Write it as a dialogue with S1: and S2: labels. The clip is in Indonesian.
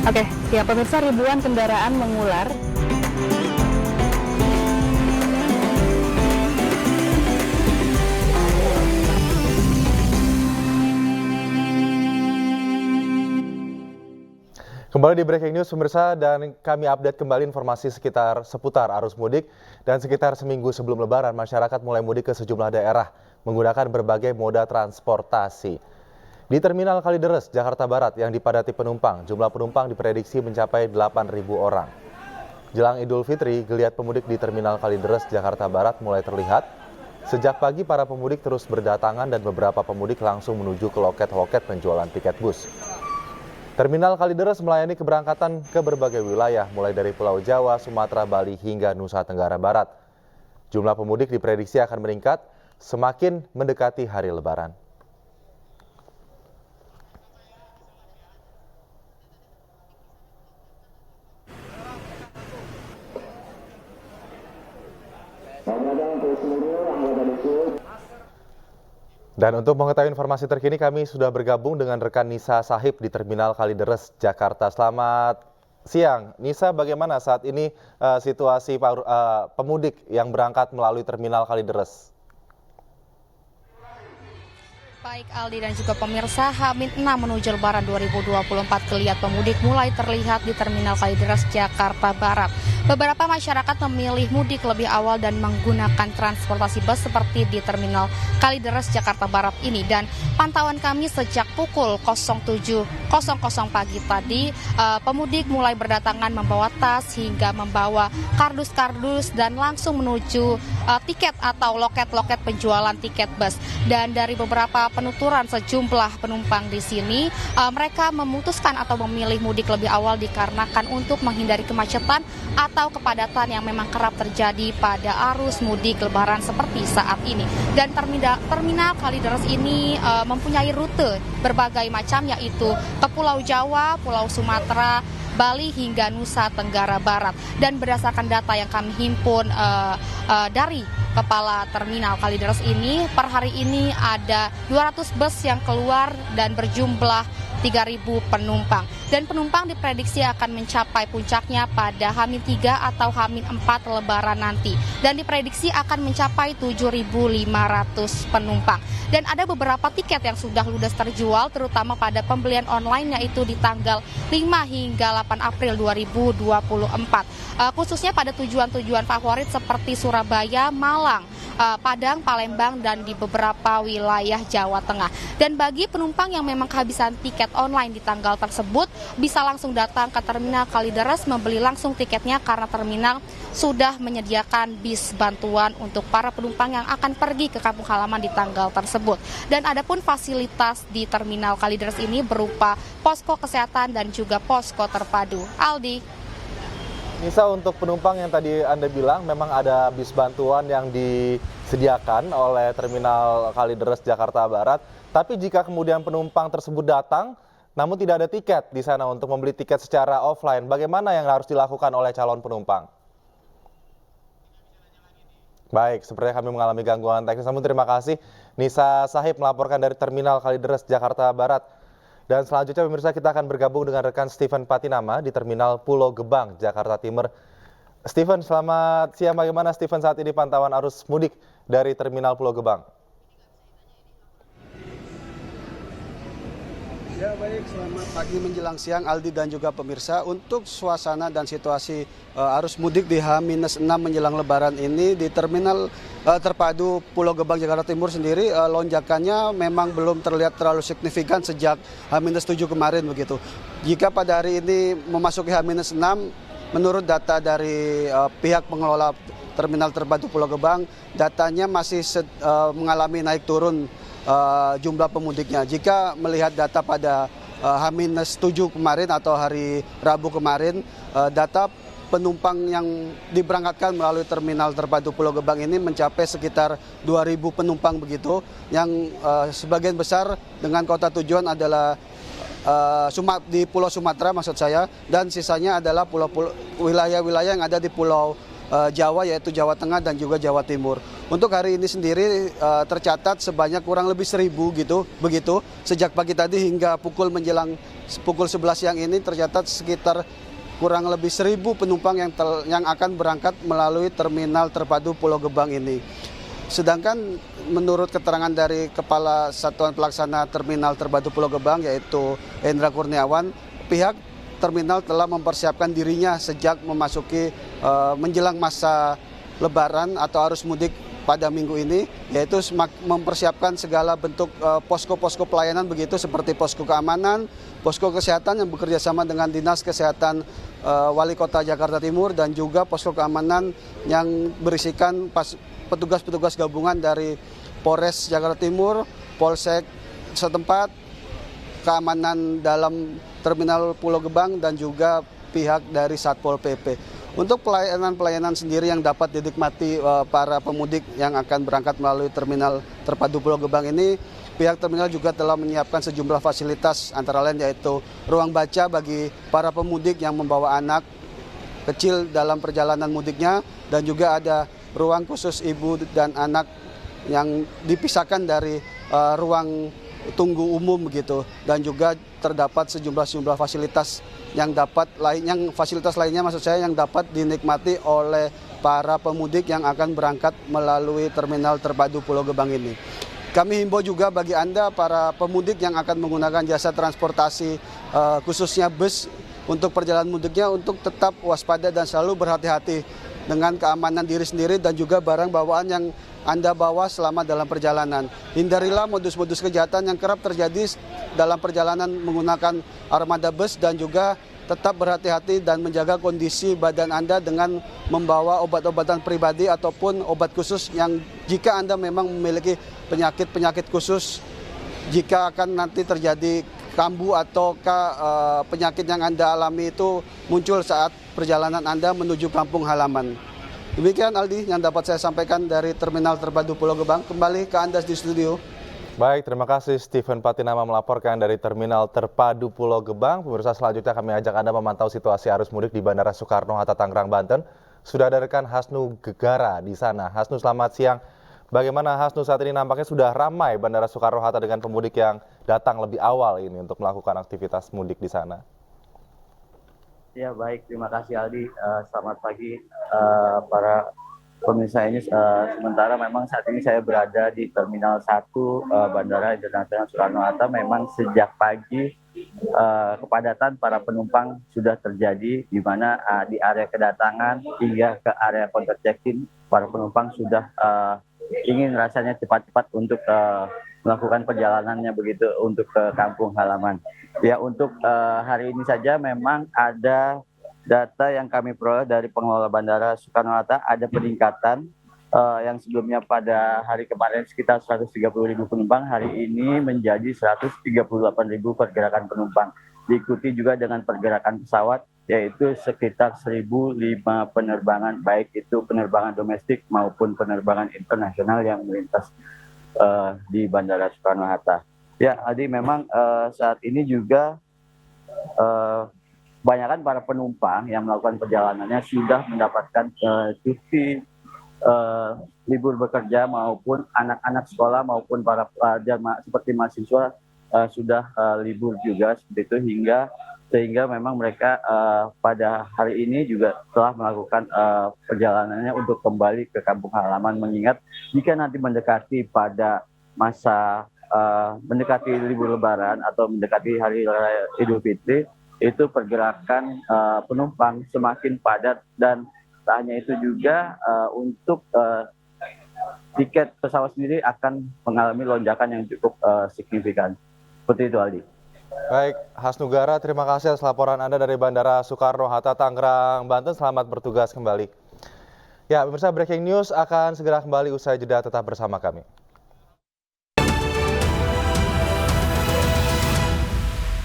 S1: Oke, ya pemirsa, ribuan kendaraan mengular.
S2: Kembali di Breaking News pemirsa, dan kami update kembali informasi seputar arus mudik. Dan sekitar seminggu sebelum Lebaran, masyarakat mulai mudik ke sejumlah daerah menggunakan berbagai moda transportasi. Di Terminal Kalideres, Jakarta Barat yang dipadati penumpang, jumlah penumpang diprediksi mencapai 8.000 orang. Jelang Idul Fitri, geliat pemudik di Terminal Kalideres, Jakarta Barat mulai terlihat. Sejak pagi, para pemudik terus berdatangan dan beberapa pemudik langsung menuju ke loket-loket penjualan tiket bus. Terminal Kalideres melayani keberangkatan ke berbagai wilayah, mulai dari Pulau Jawa, Sumatera, Bali, hingga Nusa Tenggara Barat. Jumlah pemudik diprediksi akan meningkat semakin mendekati hari Lebaran. Dan untuk mengetahui informasi terkini, kami sudah bergabung dengan rekan Nisa Sahib di Terminal Kalideres, Jakarta. Selamat siang. Nisa, bagaimana saat ini situasi pemudik yang berangkat melalui Terminal Kalideres?
S3: Baik Aldi dan juga pemirsa, H-6 menuju Lebaran 2024, geliat pemudik mulai terlihat di Terminal Kalideres, Jakarta Barat. Beberapa masyarakat memilih mudik lebih awal dan menggunakan transportasi bus seperti di Terminal Kalideres, Jakarta Barat ini. Dan pantauan kami sejak pukul 07.00 pagi tadi, pemudik mulai berdatangan membawa tas hingga membawa kardus-kardus dan langsung menuju tiket atau loket-loket penjualan tiket bus. Dan dari beberapa penuturan sejumlah penumpang di sini, mereka memutuskan atau memilih mudik lebih awal dikarenakan untuk menghindari kemacetan atau kepadatan yang memang kerap terjadi pada arus mudik Lebaran seperti saat ini. Dan terminal Kalideres ini mempunyai rute berbagai macam, yaitu ke Pulau Jawa, Pulau Sumatera, Bali hingga Nusa Tenggara Barat. Dan berdasarkan data yang kami himpun dari Kepala Terminal Kalideres ini, per hari ini ada 200 bus yang keluar dan berjumlah 3.000 penumpang. Dan penumpang diprediksi akan mencapai puncaknya pada H-3 atau H-4 Lebaran nanti. Dan diprediksi akan mencapai 7.500 penumpang. Dan ada beberapa tiket yang sudah ludes terjual, terutama pada pembelian online, yaitu di tanggal 5 hingga 8 April 2024. Khususnya pada tujuan-tujuan favorit seperti Surabaya, Malang, Padang, Palembang, dan di beberapa wilayah Jawa Tengah. Dan bagi penumpang yang memang kehabisan tiket online di tanggal tersebut, bisa langsung datang ke Terminal Kalideres membeli langsung tiketnya, karena terminal sudah menyediakan bis bantuan untuk para penumpang yang akan pergi ke kampung halaman di tanggal tersebut. Dan adapun fasilitas di Terminal Kalideres ini berupa posko kesehatan dan juga posko terpadu. Aldi.
S2: Nisa, untuk penumpang yang tadi Anda bilang memang ada bis bantuan yang disediakan oleh Terminal Kalideres, Jakarta Barat. Tapi jika kemudian penumpang tersebut datang, namun tidak ada tiket di sana untuk membeli tiket secara offline, bagaimana yang harus dilakukan oleh calon penumpang? Baik, sepertinya kami mengalami gangguan teknis, namun terima kasih. Nisa Sahib melaporkan dari Terminal Kalideres, Jakarta Barat. Dan selanjutnya pemirsa, kita akan bergabung dengan rekan Steven Patinama di Terminal Pulau Gebang, Jakarta Timur. Steven, selamat siang. Bagaimana Steven saat ini pantauan arus mudik dari Terminal Pulau Gebang?
S4: Ya baik, selamat pagi menjelang siang Aldi dan juga pemirsa. Untuk suasana dan situasi arus mudik di H-6 menjelang Lebaran ini di Terminal Terpadu Pulau Gebang, Jakarta Timur sendiri, lonjakannya memang belum terlihat terlalu signifikan sejak H-7 kemarin begitu. Jika pada hari ini memasuki H-6, menurut data dari pihak pengelola Terminal Terpadu Pulau Gebang, datanya masih mengalami naik turun jumlah pemudiknya. Jika melihat data pada H-7 kemarin atau hari Rabu kemarin, data penumpang yang diberangkatkan melalui Terminal Terpadu Pulau Gebang ini mencapai sekitar 2.000 penumpang begitu, yang sebagian besar dengan kota tujuan adalah di Pulau Sumatera maksud saya, dan sisanya adalah wilayah-wilayah yang ada di Pulau Jawa, yaitu Jawa Tengah dan juga Jawa Timur. Untuk hari ini sendiri tercatat sebanyak kurang lebih 1.000 begitu sejak pagi tadi hingga pukul menjelang pukul 11 siang ini tercatat sekitar kurang lebih 1.000 penumpang yang akan berangkat melalui terminal terpadu Pulau Gebang ini. Sedangkan menurut keterangan dari Kepala Satuan Pelaksana Terminal Terpadu Pulau Gebang yaitu Hendra Kurniawan, pihak terminal telah mempersiapkan dirinya sejak memasuki menjelang masa Lebaran atau arus mudik pada minggu ini, yaitu mempersiapkan segala bentuk posko-posko pelayanan begitu seperti posko keamanan, posko kesehatan yang bekerja sama dengan Dinas Kesehatan Wali Kota Jakarta Timur dan juga posko keamanan yang berisikan petugas-petugas gabungan dari Polres Jakarta Timur, Polsek setempat, keamanan dalam Terminal Pulau Gebang dan juga pihak dari Satpol PP. Untuk pelayanan-pelayanan sendiri yang dapat dinikmati para pemudik yang akan berangkat melalui Terminal Terpadu Pulau Gebang ini, pihak terminal juga telah menyiapkan sejumlah fasilitas antara lain yaitu ruang baca bagi para pemudik yang membawa anak kecil dalam perjalanan mudiknya dan juga ada ruang khusus ibu dan anak yang dipisahkan dari ruang tunggu umum begitu, dan juga terdapat sejumlah fasilitas yang fasilitas lainnya maksud saya yang dapat dinikmati oleh para pemudik yang akan berangkat melalui Terminal Terpadu Pulau Gebang ini. Kami himbau juga bagi Anda para pemudik yang akan menggunakan jasa transportasi khususnya bus untuk perjalanan mudiknya untuk tetap waspada dan selalu berhati-hati dengan keamanan diri sendiri dan juga barang bawaan yang Anda bawa selama dalam perjalanan. Hindarilah modus-modus kejahatan yang kerap terjadi dalam perjalanan menggunakan armada bus dan juga tetap berhati-hati dan menjaga kondisi badan Anda dengan membawa obat-obatan pribadi ataupun obat khusus yang jika Anda memang memiliki penyakit-penyakit khusus, jika akan nanti terjadi kambuh atau penyakit yang Anda alami itu muncul saat perjalanan Anda menuju kampung halaman. Demikian Aldi yang dapat saya sampaikan dari Terminal Terpadu Pulau Gebang. Kembali ke Anda di studio.
S2: Baik, terima kasih Steven Patinama melaporkan dari Terminal Terpadu Pulau Gebang. Pemirsa, selanjutnya kami ajak Anda memantau situasi arus mudik di Bandara Soekarno-Hatta Tangerang, Banten. Sudah ada rekan Hasnu Gegara di sana. Hasnu, selamat siang. Bagaimana Hasnu, saat ini nampaknya sudah ramai Bandara Soekarno-Hatta dengan pemudik yang datang lebih awal ini untuk melakukan aktivitas mudik di sana.
S5: Ya baik, terima kasih Aldi. Selamat pagi para pemirsa ini. Sementara memang saat ini saya berada di Terminal 1 Bandara Internasional Soekarno-Hatta. Memang sejak pagi kepadatan para penumpang sudah terjadi, di mana di area kedatangan hingga ke area counter check-in para penumpang sudah ingin rasanya cepat-cepat untuk melakukan perjalanannya begitu untuk ke kampung halaman. Ya, untuk hari ini saja memang ada data yang kami peroleh dari pengelola Bandara Soekarno-Hatta, ada peningkatan yang sebelumnya pada hari kemarin sekitar 130.000 penumpang, hari ini menjadi 138.000 pergerakan penumpang. Diikuti juga dengan pergerakan pesawat, yaitu sekitar 1.005 penerbangan, baik itu penerbangan domestik maupun penerbangan internasional yang melintas di Bandara Soekarno-Hatta. Ya, Adi, memang saat ini juga kebanyakan para penumpang yang melakukan perjalanannya sudah mendapatkan cuti libur bekerja maupun anak-anak sekolah maupun para pelajar seperti mahasiswa sudah libur juga seperti itu, sehingga memang mereka pada hari ini juga telah melakukan perjalanannya untuk kembali ke kampung halaman, mengingat jika nanti mendekati pada masa mendekati libur Lebaran atau mendekati Hari Raya Idul Fitri, itu pergerakan penumpang semakin padat, dan tak hanya itu juga untuk tiket pesawat sendiri akan mengalami lonjakan yang cukup signifikan. Seperti itu, Aldi.
S2: Baik, Hasnu Gegara, terima kasih atas laporan Anda dari Bandara Soekarno-Hatta Tangerang, Banten. Selamat bertugas kembali. Ya, pemirsa, breaking news akan segera kembali usai jeda, tetap bersama kami.